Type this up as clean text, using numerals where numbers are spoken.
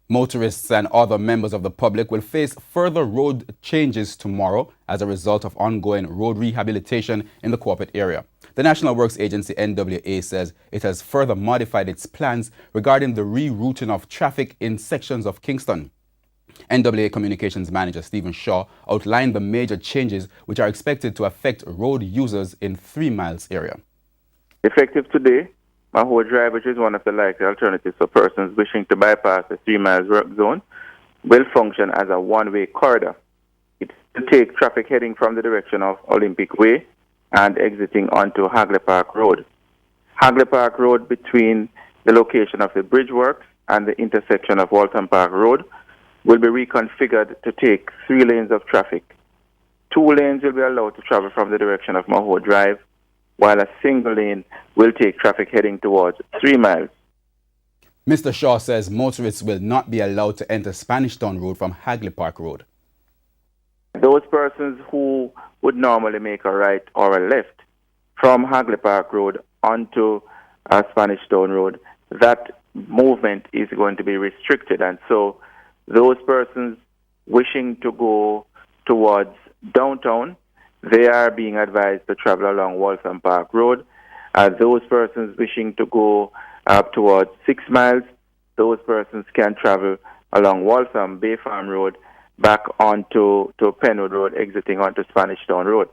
Motorists and other members of the public will face further road changes tomorrow as a result of ongoing road rehabilitation in the corporate area. The National Works Agency NWA says it has further modified its plans regarding the rerouting of traffic in sections of Kingston. NWA Communications Manager Stephen Shaw outlined the major changes which are expected to affect road users in 3 Miles area. Effective today, Motorists Drive, which is one of the likely alternatives for persons wishing to bypass the 3 Miles work zone, will function as a one-way corridor. It will take traffic heading from the direction of Olympic Way and exiting onto Hagley Park Road. Hagley Park Road, between the location of the bridge works and the intersection of Walton Park Road, will be reconfigured to take 3 lanes of traffic. 2 lanes will be allowed to travel from the direction of Motorists Drive, while a single lane will take traffic heading towards 3 Miles. Mr. Shaw says motorists will not be allowed to enter Spanish Town Road from Hagley Park Road. Those persons who would normally make a right or a left from Hagley Park Road onto Spanish Town Road, that movement is going to be restricted. And so those persons wishing to go towards downtown, they are being advised to travel along Waltham Park Road. Those persons wishing to go up towards 6 Miles, those persons can travel along Waltham Bay Farm Road back onto Penwood Road, exiting onto Spanish Town Road.